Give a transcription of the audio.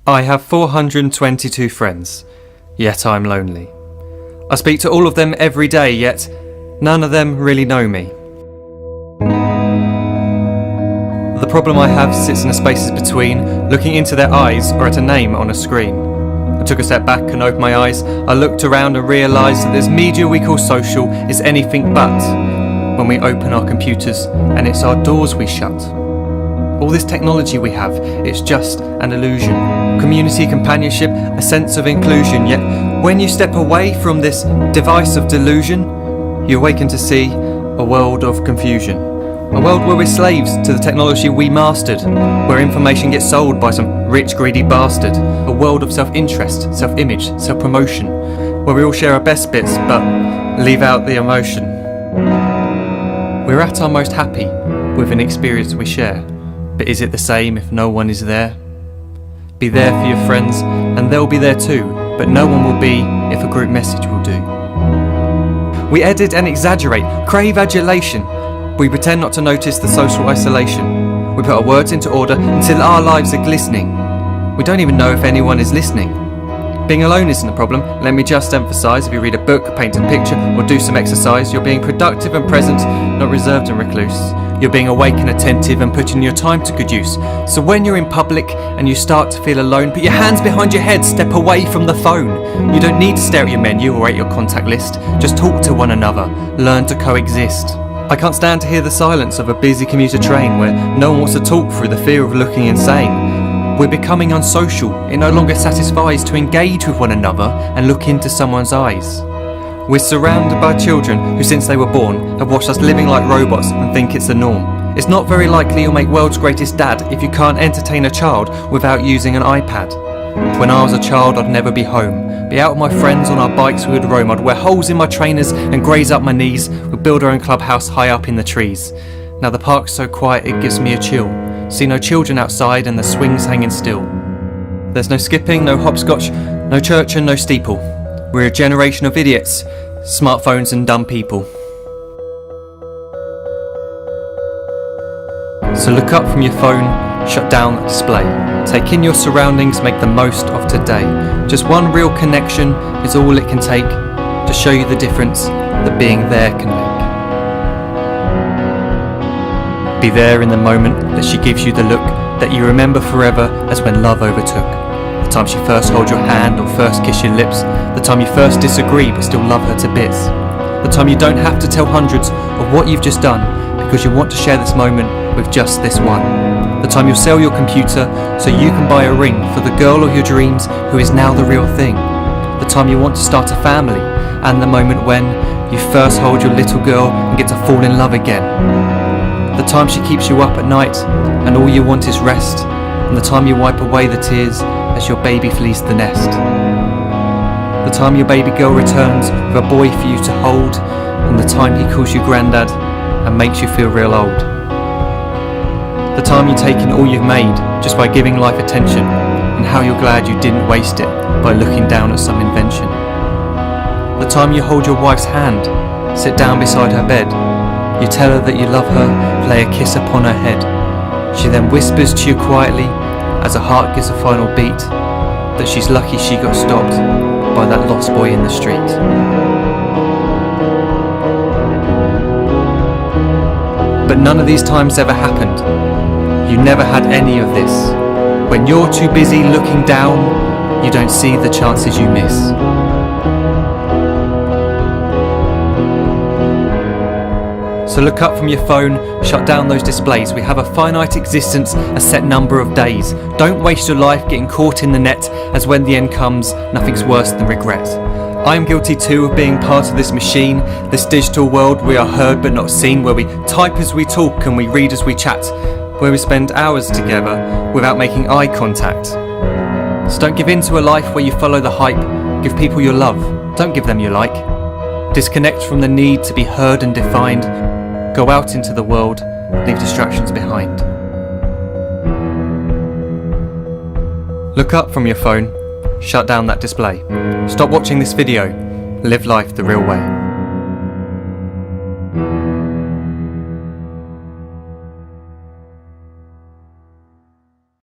I have 422 friends, yet I'm lonely. I speak to all of them every day, yet none of them really know me. The problem I have sits in the spaces between looking into their eyes or at a name on a screen. I took a step back and opened my eyes. I looked around and realised that this media we call social is anything but when we open our computers and it's our doors we shut. All this technology we have, it's just an illusion. Community, companionship, a sense of inclusion. Yet when you step away from this device of delusion, you awaken to see a world of confusion. A world where we're slaves to the technology we mastered, where information gets sold by some rich, greedy bastard. A world of self-interest, self-image, self-promotion, where we all share our best bits but leave out the emotion. We're at our most happy with an experience we share. But is it the same if no one is there? Be there for your friends and they'll be there too, but no one will be if a group message will do. We edit and exaggerate, crave adulation. We pretend not to notice the social isolation. We put our words into order until our lives are glistening. We don't even know if anyone is listening. Being alone isn't a problem. Let me just emphasise, if you read a book, paint a picture or do some exercise, you're being productive and present, not reserved and recluse. You're being awake and attentive and putting your time to good use. So when you're in public and you start to feel alone, put your hands behind your head, step away from the phone. You don't need to stare at your menu or at your contact list. Just talk to one another, learn to coexist. I can't stand to hear the silence of a busy commuter train where no one wants to talk through the fear of looking insane. We're becoming unsocial. It no longer satisfies to engage with one another and look into someone's eyes. We're surrounded by children who since they were born have watched us living like robots and think it's the norm. It's not very likely you'll make world's greatest dad if you can't entertain a child without using an iPad. When I was a child I'd never be home. Be out with my friends on our bikes we would roam. I'd wear holes in my trainers and graze up my knees. We'd build our own clubhouse high up in the trees. Now the park's so quiet it gives me a chill. See no children outside and the swings hanging still. There's no skipping, no hopscotch, no church and no steeple. We're a generation of idiots, smartphones and dumb people. So look up from your phone, shut down the display. Take in your surroundings, make the most of today. Just one real connection is all it can take to show you the difference that being there can make. Be there in the moment that she gives you the look that you remember forever as when love overtook. The time she first holds your hand or first kiss your lips. The time you first disagree but still love her to bits. The time you don't have to tell hundreds of what you've just done because you want to share this moment with just this one. The time you'll sell your computer so you can buy a ring for the girl of your dreams who is now the real thing. The time you want to start a family and the moment when you first hold your little girl and get to fall in love again. The time she keeps you up at night and all you want is rest, and the time you wipe away the tears as your baby flees the nest. The time your baby girl returns with a boy for you to hold, and the time he calls you granddad and makes you feel real old. The time you take in all you've made just by giving life attention, and how you're glad you didn't waste it by looking down at some invention. The time you hold your wife's hand, sit down beside her bed, you tell her that you love her, lay a kiss upon her head. She then whispers to you quietly, as her heart gives a final beat, that she's lucky she got stopped by that lost boy in the street. But none of these times ever happened. You never had any of this. When you're too busy looking down, you don't see the chances you miss. So look up from your phone, shut down those displays. We have a finite existence, a set number of days. Don't waste your life getting caught in the net, as when the end comes, nothing's worse than regret. I am guilty too of being part of this machine, this digital world we are heard but not seen, where we type as we talk and we read as we chat, where we spend hours together without making eye contact. So don't give in to a life where you follow the hype. Give people your love, don't give them your like. Disconnect from the need to be heard and defined. Go out into the world, leave distractions behind. Look up from your phone, shut down that display. Stop watching this video, live life the real way.